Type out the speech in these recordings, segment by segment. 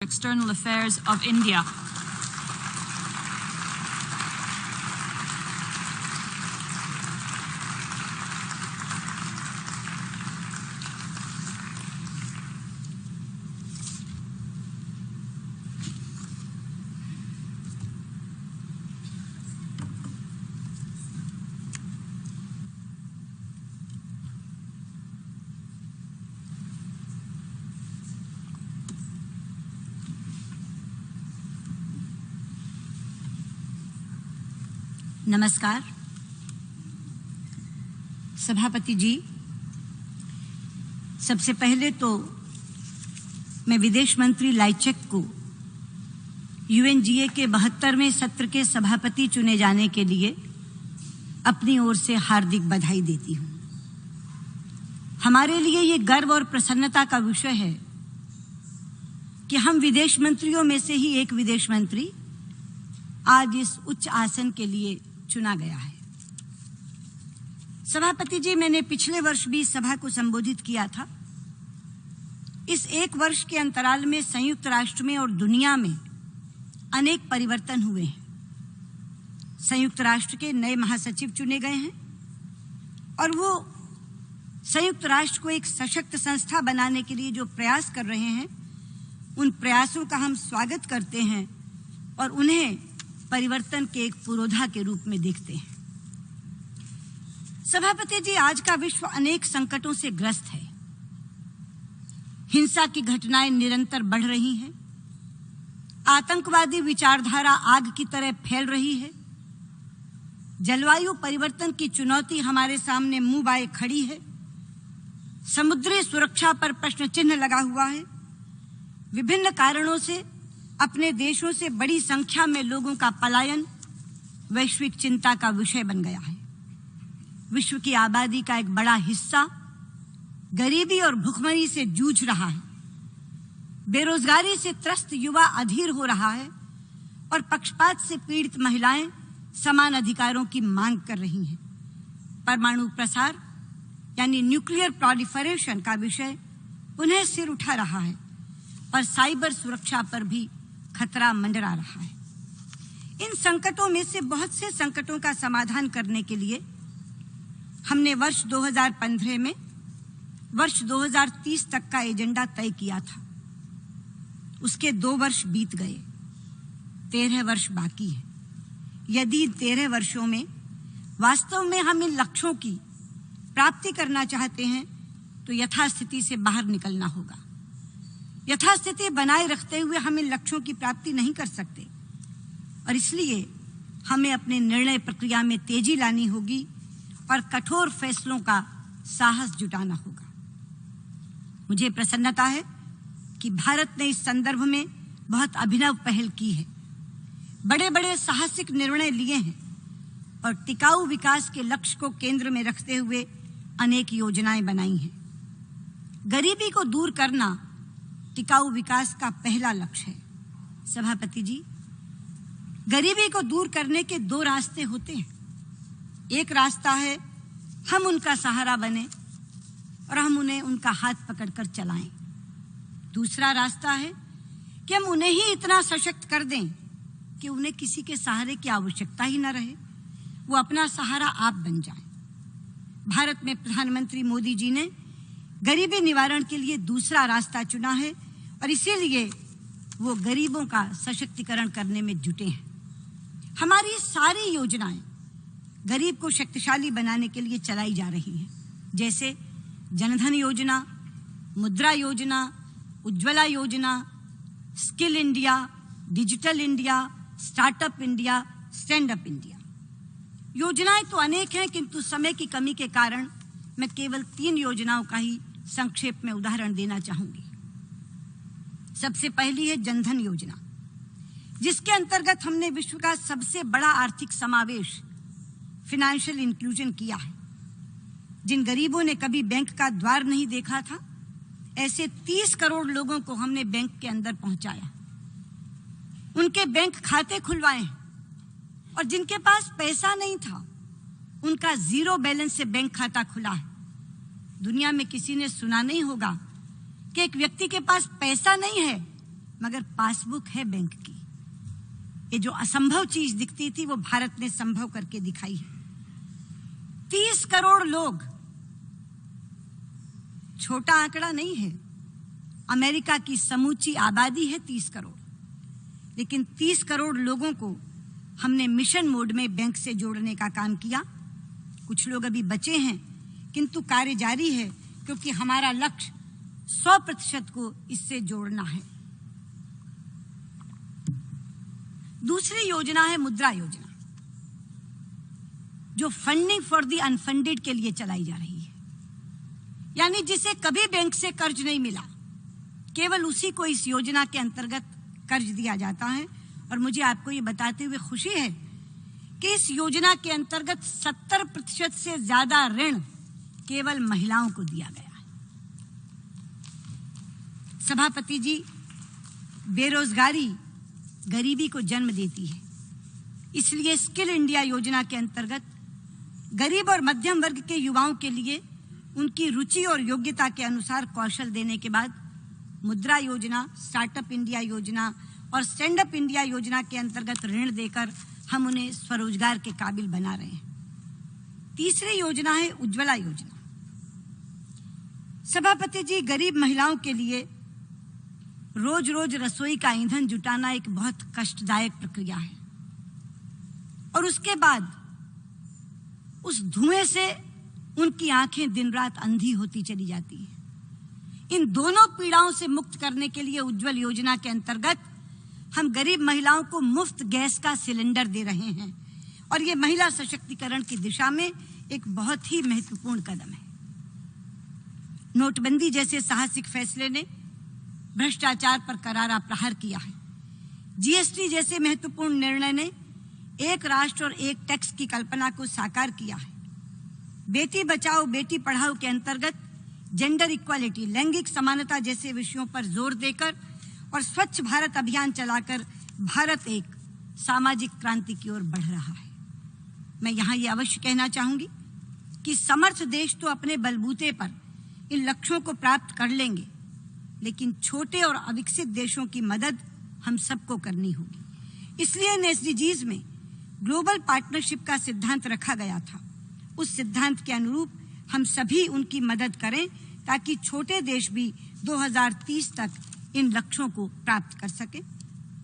External Affairs of India. नमस्कार। सभापति जी, सबसे पहले तो मैं विदेश मंत्री लाइचेक को UNGA के 72वें सत्र के सभापति चुने जाने के लिए अपनी ओर से हार्दिक बधाई देती हूं। हमारे लिए ये गर्व और प्रसन्नता का विषय है कि हम विदेश मंत्रियों में से ही एक विदेश मंत्री आज इस उच्च आसन के लिए चुना गया है। सभापति जी, मैंने पिछले वर्ष भी सभा को संबोधित किया था। इस एक वर्ष के अंतराल में संयुक्त राष्ट्र में और दुनिया में अनेक परिवर्तन हुए हैं। संयुक्त राष्ट्र के नए महासचिव चुने गए हैं और वो संयुक्त राष्ट्र को एक सशक्त संस्था बनाने के लिए जो प्रयास कर रहे हैं, उन प्रयासों का हम स्वागत करते हैं और उन्हें परिवर्तन के एक पुरोधा के रूप में देखते हैं। सभापति जी, आज का विश्व अनेक संकटों से ग्रस्त है। हिंसा की घटनाएं निरंतर बढ़ रही हैं। आतंकवादी विचारधारा आग की तरह फैल रही है। जलवायु परिवर्तन की चुनौती हमारे सामने मुंह बाए खड़ी है। समुद्री सुरक्षा पर प्रश्न चिन्ह लगा हुआ है। विभिन्न कारणों से अपने देशों से बड़ी संख्या में लोगों का पलायन वैश्विक चिंता का विषय बन गया है। विश्व की आबादी का एक बड़ा हिस्सा गरीबी और भुखमरी से जूझ रहा है। बेरोजगारी से त्रस्त युवा अधीर हो रहा है और पक्षपात से पीड़ित महिलाएं समान अधिकारों की मांग कर रही हैं। परमाणु प्रसार यानी न्यूक्लियर प्रोलिफरेशन का विषय पुनः सिर उठा रहा है और साइबर सुरक्षा पर भी खतरा मंडरा रहा है। इन संकटों में से बहुत से संकटों का समाधान करने के लिए हमने वर्ष 2015 में वर्ष 2030 तक का एजेंडा तय किया था। उसके 2 वर्ष बीत गए, 13 वर्ष बाकी है। यदि 13 वर्षों में वास्तव में हम इन लक्ष्यों की प्राप्ति करना चाहते हैं तो यथास्थिति से बाहर निकलना होगा। यथास्थिति बनाए रखते हुए हम इन लक्ष्यों की प्राप्ति नहीं कर सकते और इसलिए हमें अपने निर्णय प्रक्रिया में तेजी लानी होगी और कठोर फैसलों का साहस जुटाना होगा। मुझे प्रसन्नता है कि भारत ने इस संदर्भ में बहुत अभिनव पहल की है। बड़े बड़े साहसिक निर्णय लिए हैं और टिकाऊ विकास के लक्ष्य को केंद्र में रखते हुए अनेक योजनाएं बनाई हैं। गरीबी को दूर करना टिकाऊ विकास का पहला लक्ष्य है। सभापति जी, गरीबी को दूर करने के 2 रास्ते होते हैं। एक रास्ता है हम उनका सहारा बने और हम उन्हें उनका हाथ पकड़कर चलाएं। दूसरा रास्ता है कि हम उन्हें ही इतना सशक्त कर दें कि उन्हें किसी के सहारे की आवश्यकता ही न रहे, वो अपना सहारा आप बन जाएं। भारत में प्रधानमंत्री मोदी जी ने गरीबी निवारण के लिए दूसरा रास्ता चुना है और इसीलिए वो गरीबों का सशक्तिकरण करने में जुटे हैं। हमारी सारी योजनाएं गरीब को शक्तिशाली बनाने के लिए चलाई जा रही हैं, जैसे जनधन योजना, मुद्रा योजना, उज्ज्वला योजना, skill India, digital India, startup India, stand up India. योजनाएं तो अनेक हैं, किंतु समय की कमी के कारण मैं केवल 3 योजनाओं का ही संक्षेप में उदाहरण देना चाहूंगी। सबसे पहली है जनधन योजना, जिसके अंतर्गत हमने विश्व का सबसे बड़ा आर्थिक समावेश फाइनेंशियल इंक्लूजन किया है। जिन गरीबों ने कभी बैंक का द्वार नहीं देखा था, ऐसे 30 करोड़ लोगों को हमने बैंक के अंदर पहुंचाया, उनके बैंक खाते खुलवाए हैं और जिनके पास पैसा नहीं था उनका 0 बैलेंस से बैंक खाता खुला है। दुनिया में किसी ने सुना नहीं होगा कि एक व्यक्ति के पास पैसा नहीं है मगर पासबुक है बैंक की। ये जो असंभव चीज दिखती थी वो भारत ने संभव करके दिखाई है। 30 करोड़ लोग, छोटा आंकड़ा नहीं है। अमेरिका की समूची आबादी है 30 करोड़, लेकिन 30 करोड़ लोगों को हमने मिशन मोड में बैंक से जोड़ने का काम किया। कुछ लोग अभी बचे हैं, किंतु कार्य जारी है, क्योंकि हमारा लक्ष्य 100% को इससे जोड़ना है। दूसरी योजना है मुद्रा योजना, जो फंडिंग फॉर द अनफंडेड के लिए चलाई जा रही है। यानी जिसे कभी बैंक से कर्ज नहीं मिला, केवल उसी को इस योजना के अंतर्गत कर्ज दिया जाता है। और मुझे आपको ये बताते हुए खुशी है कि इस योजना के अंतर्गत 70% से ज्यादा ऋण केवल महिलाओं को दिया गया है। सभापति जी, बेरोजगारी गरीबी को जन्म देती है, इसलिए स्किल इंडिया योजना के अंतर्गत गरीब और मध्यम वर्ग के युवाओं के लिए उनकी रुचि और योग्यता के अनुसार कौशल देने के बाद मुद्रा योजना, स्टार्टअप इंडिया योजना और स्टैंड अप इंडिया योजना के अंतर्गत ऋण देकर हम उन्हें स्वरोजगार के काबिल बना रहे हैं। तीसरी योजना है उज्ज्वला योजना। सभापति जी, गरीब महिलाओं के लिए रोज रोज रसोई का ईंधन जुटाना एक बहुत कष्टदायक प्रक्रिया है, और उसके बाद उस धुएं से उनकी आंखें दिन रात अंधी होती चली जाती हैं। इन दोनों पीड़ाओं से मुक्त करने के लिए उज्ज्वल योजना के अंतर्गत हम गरीब महिलाओं को मुफ्त गैस का सिलेंडर दे रहे हैं, और ये महिला सशक्तिकरण की दिशा में एक बहुत ही महत्वपूर्ण कदम है। नोटबंदी जैसे साहसिक फैसले ने भ्रष्टाचार पर करारा प्रहार किया है। जीएसटी जैसे महत्वपूर्ण निर्णय ने एक राष्ट्र और एक टैक्स की कल्पना को साकार किया है। बेटी बचाओ बेटी पढ़ाओ के अंतर्गत जेंडर इक्वालिटी, लैंगिक समानता जैसे विषयों पर जोर देकर और स्वच्छ भारत अभियान चलाकर भारत एक सामाजिक क्रांति की ओर बढ़ रहा है। मैं यहाँ ये अवश्य कहना चाहूंगी कि समर्थ देश तो अपने बलबूते पर इन लक्ष्यों को प्राप्त कर लेंगे, लेकिन छोटे और अविकसित देशों की मदद हम सबको करनी होगी। इसलिए एसडीजीज में ग्लोबल पार्टनरशिप का सिद्धांत रखा गया था। उस सिद्धांत के अनुरूप हम सभी उनकी मदद करें, ताकि छोटे देश भी 2030 तक इन लक्ष्यों को प्राप्त कर सके।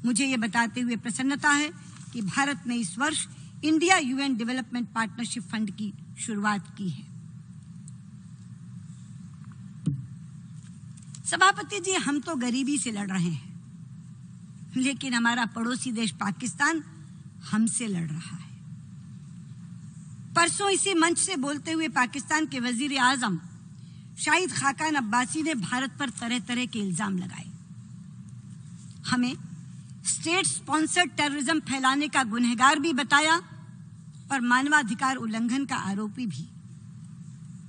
मुझे ये बताते हुए प्रसन्नता है कि भारत ने इस वर्ष India UN development partnership fund की शुरुआत की है। सभापति जी, हम तो गरीबी से लड़ रहे हैं, लेकिन हमारा पड़ोसी देश पाकिस्तान हमसे लड़ रहा है। परसों इसी मंच से बोलते हुए पाकिस्तान के वजीर आजम शाहिद खाकान अब्बासी ने भारत पर तरह तरह के इल्जाम लगाए। हमें स्टेट स्पॉन्सर्ड टेररिज्म फैलाने का गुनहगार भी बताया और मानवाधिकार उल्लंघन का आरोपी भी।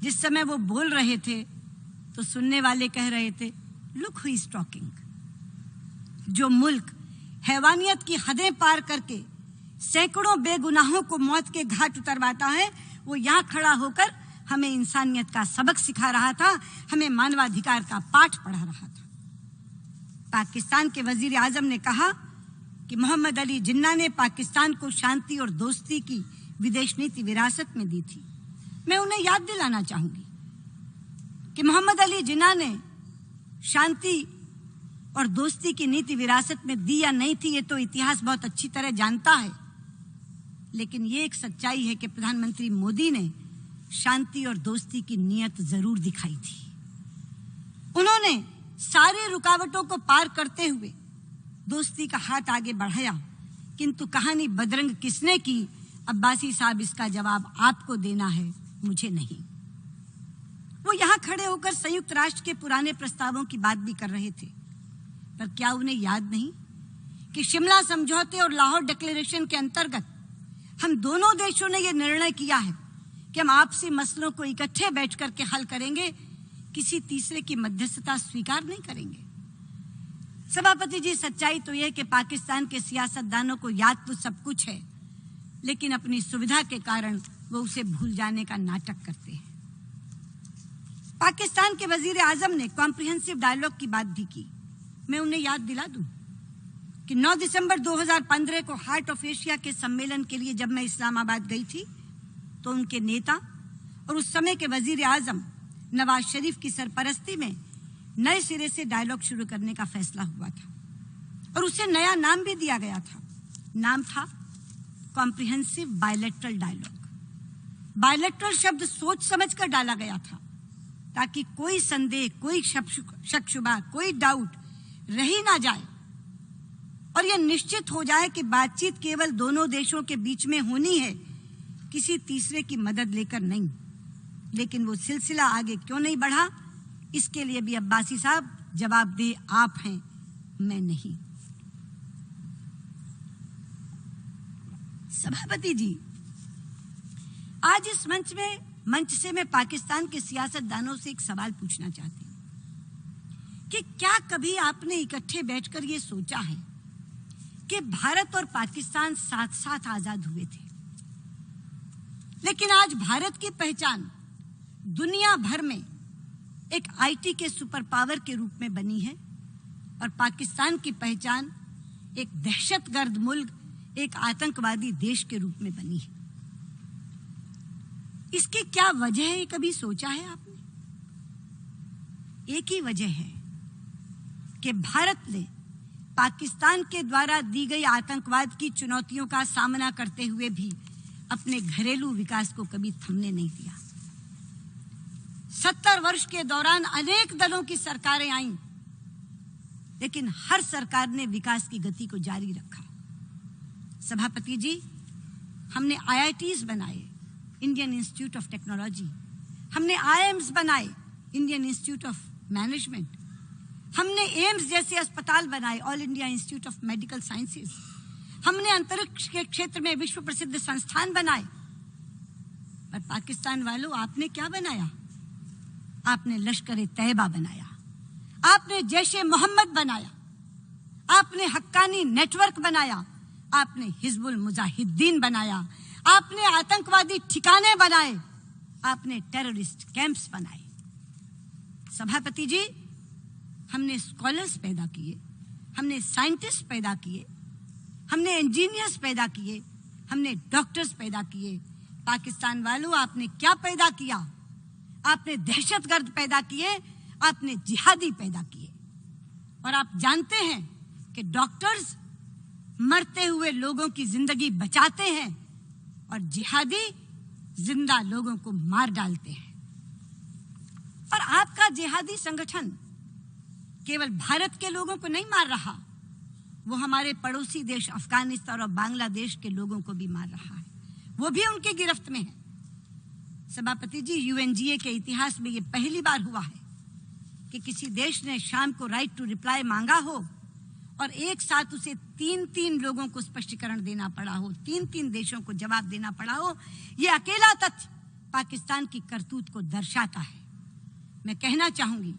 जिस समय वो बोल रहे थे तो सुनने वाले कह रहे थे, लुक हु इज टॉकिंग। जो मुल्क हैवानियत की हदें पार करके सैकड़ों बेगुनाहों को मौत के घाट उतरवाता है, वो यहाँ खड़ा होकर हमें इंसानियत का सबक सिखा रहा था, हमें मानवाधिकार का पाठ पढ़ा रहा था। पाकिस्तान के वजीर आजम ने कहा कि मोहम्मद अली जिन्ना ने पाकिस्तान को शांति और दोस्ती की विदेश नीति विरासत में दी थी। मैं उन्हें याद दिलाना चाहूंगी कि मोहम्मद अली जिन्ना ने शांति और दोस्ती की नीति विरासत में दी या नहीं थी, ये तो इतिहास बहुत अच्छी तरह जानता है, लेकिन ये एक सच्चाई है कि प्रधानमंत्री मोदी ने शांति और दोस्ती की नीयत जरूर दिखाई थी। उन्होंने सारी रुकावटों को पार करते हुए दोस्ती का हाथ आगे बढ़ाया, किंतु कहानी बदरंग किसने की, अब्बासी साहब, इसका जवाब आपको देना है, मुझे नहीं। वो यहाँ खड़े होकर संयुक्त राष्ट्र के पुराने प्रस्तावों की बात भी कर रहे थे, पर क्या उन्हें याद नहीं कि शिमला समझौते और लाहौर डिक्लेरेशन के अंतर्गत हम दोनों देशों ने यह निर्णय किया है कि हम आपसी मसलों को इकट्ठे बैठकर के हल करेंगे, किसी तीसरे की मध्यस्थता स्वीकार नहीं करेंगे। सभापति जी, सच्चाई तो यह कि पाकिस्तान के सियासतदानों को याद तो सब कुछ है, लेकिन अपनी सुविधा के कारण वो उसे भूल जाने का नाटक करते हैं। पाकिस्तान के वजीर आजम ने कॉम्प्रिहेंसिव डायलॉग की बात भी की, मैं उन्हें याद दिला दूं। कि 9 दिसंबर 2015 को हार्ट ऑफ एशिया के सम्मेलन के लिए जब मैं इस्लामाबाद गई थी तो उनके नेता और उस समय के वजीर आजम नवाज शरीफ की सरपरस्ती में नए सिरे से डायलॉग शुरू करने का फैसला हुआ था और उसे नया नाम भी दिया गया था। नाम था कॉम्प्रिहेंसिव बायलैटरल डायलॉग। बायलैटरल शब्द सोच समझकर डाला गया था ताकि कोई संदेह, कोई शक शुबा, कोई डाउट रही ना जाए और यह निश्चित हो जाए कि बातचीत केवल दोनों देशों के बीच में होनी है, किसी तीसरे की मदद लेकर नहीं। लेकिन वो सिलसिला आगे क्यों नहीं बढ़ा, इसके लिए भी अब्बासी साहब जवाबदेह आप हैं, मैं नहीं। सभापति जी, आज इस मंच से मैं पाकिस्तान के सियासतदानों से एक सवाल पूछना चाहती हूं कि क्या कभी आपने इकट्ठे बैठकर ये सोचा है कि भारत और पाकिस्तान साथ साथ आजाद हुए थे, लेकिन आज भारत की पहचान दुनिया भर में एक आईटी के सुपर पावर के रूप में बनी है और पाकिस्तान की पहचान एक दहशतगर्द मुल्क, एक आतंकवादी देश के रूप में बनी है। इसकी क्या वजह है, कभी सोचा है आपने? एक ही वजह है कि भारत ने पाकिस्तान के द्वारा दी गई आतंकवाद की चुनौतियों का सामना करते हुए भी अपने घरेलू विकास को कभी थमने नहीं दिया। 70 वर्ष के दौरान अनेक दलों की सरकारें आईं, लेकिन हर सरकार ने विकास की गति को जारी रखा। सभापति जी, हमने आईआईटीज बनाए, इंडियन इंस्टीट्यूट ऑफ टेक्नोलॉजी, हमने आईएम्स बनाए, इंडियन इंस्टीट्यूट ऑफ मैनेजमेंट, हमने एम्स जैसे अस्पताल बनाए, all India institute of medical sciences, हमने अंतरिक्ष के क्षेत्र में विश्व प्रसिद्ध संस्थान बनाए। पर पाकिस्तान वालों, आपने क्या बनाया? आपने लश्कर तैयबा बनाया, आपने जैश ए मोहम्मद बनाया, आपने हक्कानी नेटवर्क बनाया, आपने हिजबुल मुजाहिदीन बनाया, आपने आतंकवादी ठिकाने बनाए, आपने टेररिस्ट कैंप्स बनाए। सभापति जी, हमने स्कॉलर्स पैदा किए, हमने साइंटिस्ट पैदा किए, हमने इंजीनियर्स पैदा किए, हमने डॉक्टर्स पैदा किए। पाकिस्तान वालों, आपने क्या पैदा किया? आपने दहशतगर्द पैदा किए, आपने जिहादी पैदा किए। और आप जानते हैं कि डॉक्टर्स मरते हुए लोगों की जिंदगी बचाते हैं और जिहादी जिंदा लोगों को मार डालते हैं। और आपका जिहादी संगठन केवल भारत के लोगों को नहीं मार रहा, वो हमारे पड़ोसी देश अफगानिस्तान और बांग्लादेश के लोगों को भी मार रहा है, वो भी उनकी गिरफ्त में है। सभापति जी, यूएनजीए के इतिहास में ये पहली बार हुआ है कि किसी देश ने शाम को राइट टू रिप्लाई मांगा हो और एक साथ उसे 3-3 लोगों को स्पष्टीकरण देना पड़ा हो, 3-3 देशों को जवाब देना पड़ा हो। ये अकेला तथ्य पाकिस्तान की करतूत को दर्शाता है। मैं कहना चाहूंगी,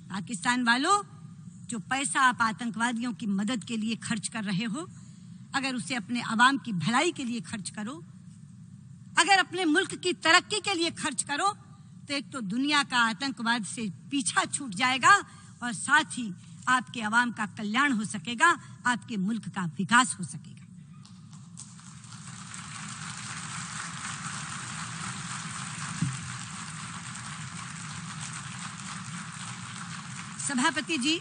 पाकिस्तान वालों, जो पैसा आप आतंकवादियों की मदद के लिए खर्च कर रहे हो, अगर उसे अपने अवाम की भलाई के लिए खर्च करो, अगर अपने मुल्क की तरक्की के लिए खर्च करो, तो एक तो दुनिया का आतंकवाद से पीछा छूट जाएगा और साथ ही आपके अवाम का कल्याण हो सकेगा, आपके मुल्क का विकास हो सकेगा। सभापति जी,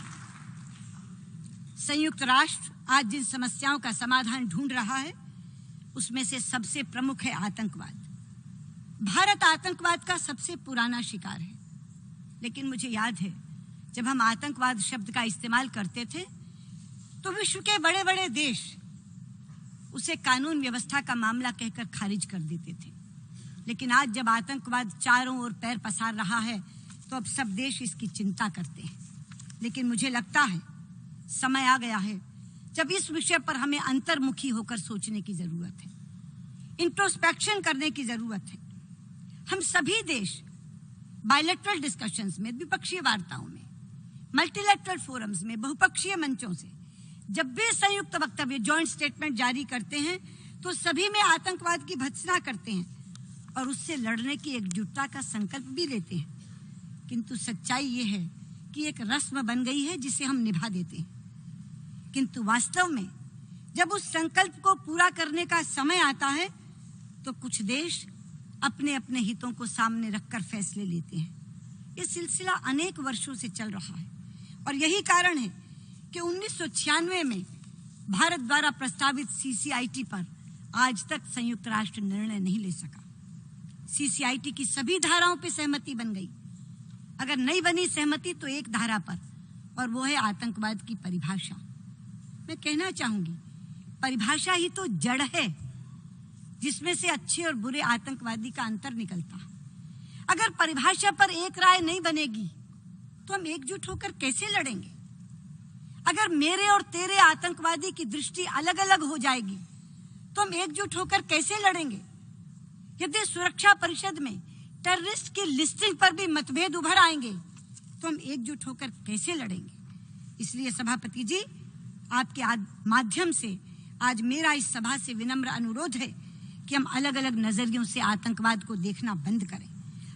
संयुक्त राष्ट्र आज जिन समस्याओं का समाधान ढूंढ रहा है, उसमें से सबसे प्रमुख है आतंकवाद। भारत आतंकवाद का सबसे पुराना शिकार है, लेकिन मुझे याद है जब हम आतंकवाद शब्द का इस्तेमाल करते थे तो विश्व के बड़े बड़े देश उसे कानून व्यवस्था का मामला कहकर खारिज कर देते थे। लेकिन आज जब आतंकवाद चारों ओर पैर पसार रहा है तो अब सब देश इसकी चिंता करते हैं। लेकिन मुझे लगता है समय आ गया है जब इस विषय पर हमें अंतर्मुखी होकर सोचने की जरूरत है, इंट्रोस्पेक्शन करने की जरूरत है। हम सभी देश बायलैटरल डिस्कशंस में, द्विपक्षीय वार्ताओं में, मल्टीलैटरल फोरम्स में, बहुपक्षीय मंचों से जब भी संयुक्त वक्तव्य, जॉइंट स्टेटमेंट जारी करते हैं तो सभी में आतंकवाद की भर्त्सना करते हैं और उससे लड़ने की एकजुटता का संकल्प भी लेते हैं। किंतु सच्चाई ये है कि एक रस्म बन गई है जिसे हम निभा देते हैं। किंतु वास्तव में जब उस संकल्प को पूरा करने का समय आता है तो कुछ देश अपने अपने हितों को सामने रखकर फैसले लेते हैं। ये सिलसिला अनेक वर्षों से चल रहा है और यही कारण है कि 1996 में भारत द्वारा प्रस्तावित CCIT पर आज तक संयुक्त राष्ट्र निर्णय नहीं ले सका। CCIT की सभी धाराओं पर सहमति बन गई। अगर नहीं बनी सहमति तो एक धारा पर, और वो है आतंकवाद की परिभाषा। मैं कहना चाहूंगी, परिभाषा ही तो जड़ है जिसमें से अच्छे और बुरे आतंकवादी का अंतर निकलता है। अगर परिभाषा पर एक राय नहीं बनेगी तो हम एकजुट होकर कैसे लड़ेंगे? अगर मेरे और तेरे आतंकवादी की दृष्टि अलग अलग हो जाएगी तो हम एकजुट होकर कैसे लड़ेंगे? यदि सुरक्षा परिषद में टेररिस्ट की लिस्टिंग पर भी मतभेद उभर आएंगे तो हम एकजुट होकर कैसे लड़ेंगे? इसलिए सभापति जी, आपके माध्यम से आज मेरा इस सभा से विनम्र अनुरोध है कि हम अलग अलग नजरियों से आतंकवाद को देखना बंद करें।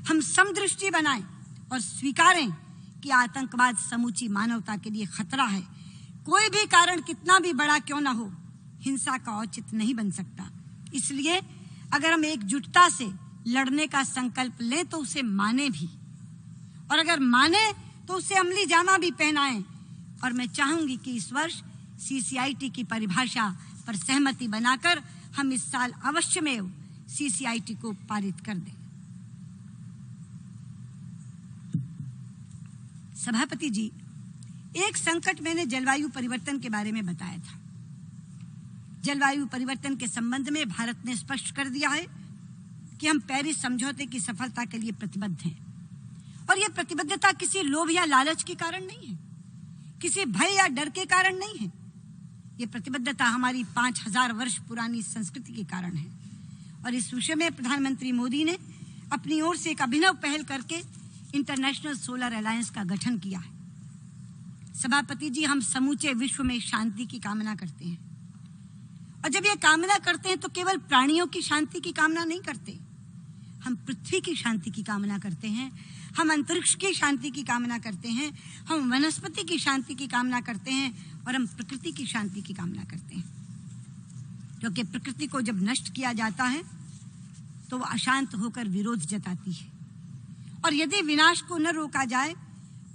हम समदृष्टि बनाएं और स्वीकारें कि आतंकवाद समूची मानवता के लिए खतरा है। कोई भी कारण कितना भी बड़ा क्यों ना हो, हिंसा का औचित्य नहीं बन सकता। इसलिए अगर हम एकजुटता से लड़ने का संकल्प लें तो उसे माने भी, और अगर माने तो उसे अमली जामा भी पहनाएं। और मैं चाहूंगी कि इस वर्ष CCIT की परिभाषा पर सहमति बनाकर हम इस साल अवश्य में CCIT को पारित कर दें। सभापति जी, एक संकट मैंने जलवायु परिवर्तन के बारे में बताया था। जलवायु परिवर्तन के संबंध में भारत ने स्पष्ट कर दिया है कि हम पेरिस समझौते की सफलता के लिए प्रतिबद्ध हैं, और यह प्रतिबद्धता किसी लोभ या लालच के कारण नहीं है, किसी भय या डर के कारण नहीं है। ये प्रतिबद्धता हमारी 5000 वर्ष पुरानी संस्कृति के कारण है। और इस विषय में प्रधानमंत्री मोदी ने अपनी ओर से एक अभिनव पहल करके इंटरनेशनल सोलर अलायंस का गठन किया है। सभापति जी, हम समूचे विश्व में शांति की कामना करते हैं, और जब ये कामना करते हैं तो केवल प्राणियों की शांति की कामना नहीं करते। हम पृथ्वी की शांति की कामना करते हैं, हम अंतरिक्ष की शांति की कामना करते हैं, हम वनस्पति की शांति की कामना करते हैं, और हम प्रकृति की शांति की कामना करते हैं। क्योंकि प्रकृति को जब नष्ट किया जाता है तो वो अशांत होकर विरोध जताती है, और यदि विनाश को न रोका जाए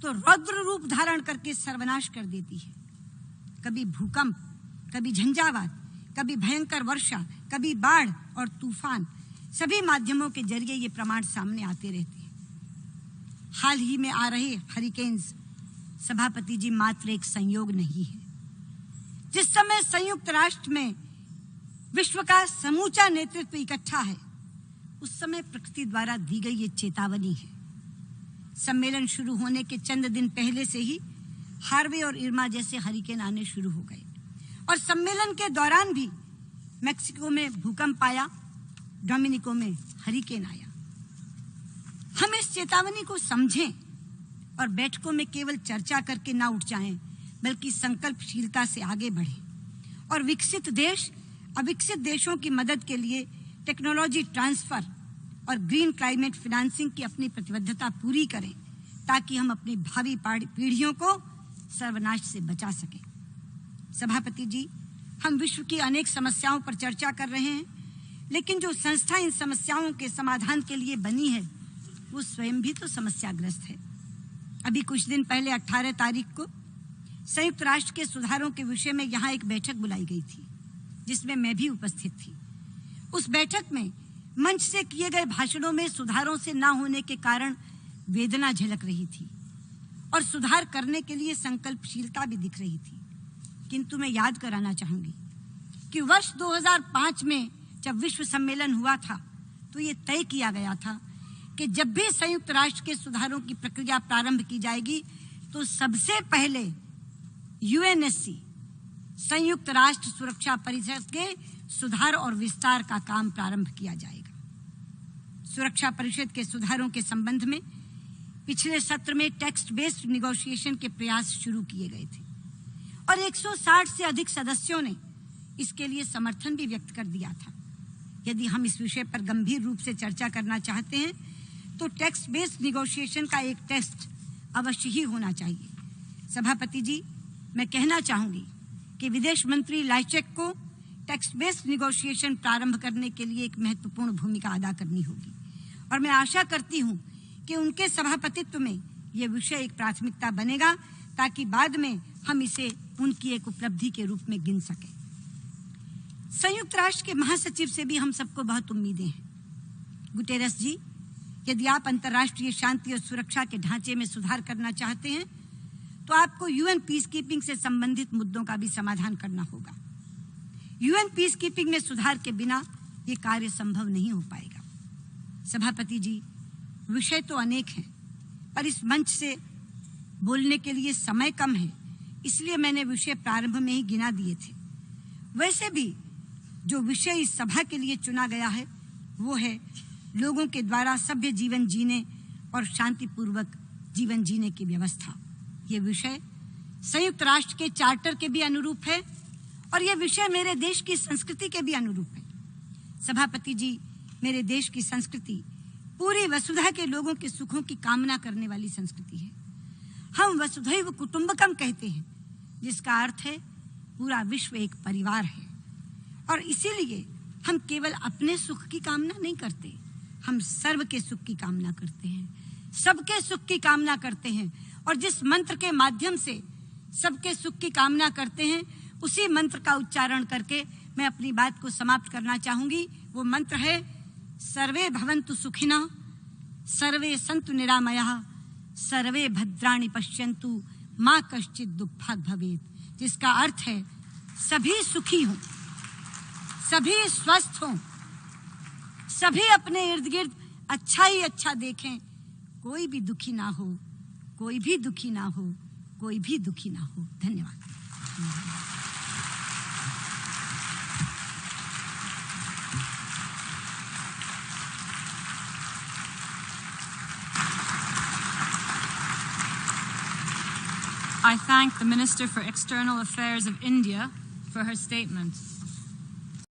तो रौद्र रूप धारण करके सर्वनाश कर देती है। कभी भूकंप, कभी झंझावात, कभी भयंकर वर्षा, कभी बाढ़ और तूफान, सभी माध्यमों के जरिए ये प्रमाण सामने आते रहते हैं। हाल ही में आ रहे हरिकेन्स, सभापति जी, मात्र एक संयोग नहीं है। जिस समय संयुक्त राष्ट्र में विश्व का समूचा नेतृत्व इकट्ठा है, उस समय प्रकृति द्वारा दी गई ये चेतावनी है। सम्मेलन शुरू होने के चंद दिन पहले से ही हार्वे और इर्मा जैसे हरिकेन आने शुरू हो गए, और सम्मेलन के दौरान भी मेक्सिको में भूकंप आया, डोमिनिको में हरिकेन आया। हम इस चेतावनी को समझें और बैठकों में केवल चर्चा करके ना उठ जाएं, बल्कि संकल्पशीलता से आगे बढ़ें और विकसित देश अविकसित देशों की मदद के लिए टेक्नोलॉजी ट्रांसफर और ग्रीन क्लाइमेट फाइनेंसिंग की अपनी प्रतिबद्धता पूरी करें, ताकि हम अपनी भावी पीढ़ियों को सर्वनाश से बचा सकें। सभापति जी, हम विश्व की अनेक समस्याओं पर चर्चा कर रहे हैं, लेकिन जो संस्था इन समस्याओं के समाधान के लिए बनी है वो स्वयं भी तो समस्याग्रस्त है। अभी कुछ दिन पहले 18 तारीख को संयुक्त राष्ट्र के सुधारों के विषय में यहाँ एक बैठक बुलाई गई थी, जिसमें मैं भी उपस्थित थी। उस बैठक में मंच से किए गए भाषणों में सुधारों से ना होने के कारण वेदना झलक रही थी और सुधार करने के लिए संकल्पशीलता भी दिख रही थी। किंतु मैं याद कराना चाहूंगी कि वर्ष 2005 में जब विश्व सम्मेलन हुआ था तो ये तय किया गया था कि जब भी संयुक्त राष्ट्र के सुधारों की प्रक्रिया प्रारंभ की जाएगी तो सबसे पहले यूएनएससी संयुक्त राष्ट्र सुरक्षा परिषद के सुधार और विस्तार का काम प्रारंभ किया जाएगा। सुरक्षा परिषद के सुधारों के संबंध में पिछले सत्र में टेक्स्ट बेस्ड निगोशिएशन के प्रयास शुरू किए गए थे और 160 से अधिक सदस्यों ने इसके लिए समर्थन भी व्यक्त कर दिया था। यदि हम इस विषय पर गंभीर रूप से चर्चा करना चाहते हैं तो टेक्स्ट बेस्ड निगोशिएशन का एक टेस्ट अवश्य ही होना चाहिए। सभापति जी, मैं कहना चाहूंगी कि विदेश मंत्री लाइचेक को टेक्स्ट बेस्ड निगोशिएशन प्रारंभ करने के लिए एक महत्वपूर्ण भूमिका अदा करनी होगी और मैं आशा करती हूं कि उनके सभापतित्व में यह विषय एक प्राथमिकता बनेगा ताकि बाद में हम इसे उनकी एक उपलब्धि के रूप में गिन सकें। संयुक्त राष्ट्र के महासचिव से भी हम सबको बहुत उम्मीदें हैं। गुटेरस जी, यदि आप अंतर्राष्ट्रीय शांति और सुरक्षा के ढांचे में सुधार करना चाहते हैं तो आपको यूएन पीस कीपिंग से संबंधित मुद्दों का भी समाधान करना होगा। यूएन पीस कीपिंग में सुधार के बिना ये कार्य संभव नहीं हो पाएगा। सभापति जी, विषय तो अनेक हैं, पर इस मंच से बोलने के लिए समय कम है, इसलिए मैंने विषय प्रारंभ में ही गिना दिए थे। वैसे भी जो विषय इस सभा के लिए चुना गया है वो है लोगों के द्वारा सभ्य जीवन जीने और शांतिपूर्वक जीवन जीने की व्यवस्था। ये विषय संयुक्त राष्ट्र के चार्टर के भी अनुरूप है और ये विषय मेरे देश की संस्कृति के भी अनुरूप है। सभापति जी, मेरे देश की संस्कृति पूरी वसुधा के लोगों के सुखों की कामना करने वाली संस्कृति है। हम वसुधैव कुटुंबकम कहते हैं, जिसका अर्थ है पूरा विश्व एक परिवार है। और इसीलिए हम केवल अपने सुख की कामना नहीं करते, हम सर्व के सुख की कामना करते हैं, सबके सुख की कामना करते हैं। और जिस मंत्र के माध्यम से सबके सुख की कामना करते हैं, उसी मंत्र का उच्चारण करके मैं अपनी बात को समाप्त करना चाहूंगी। वो मंत्र है सर्वे भवन्तु सुखिनः, सर्वे सन्तु निरामयाः, सर्वे भद्राणि पश्यन्तु, मा कश्चित् दुःखभाग् भवेत्, जिसका अर्थ है सभी सुखी हों, सभी स्वस्थ हों, सभी अपने इर्द गिर्द अच्छा ही अच्छा देखें, कोई भी दुखी ना हो, कोई भी दुखी ना हो, कोई भी दुखी ना हो। धन्यवाद। I thank the Minister for External Affairs of India for her statement.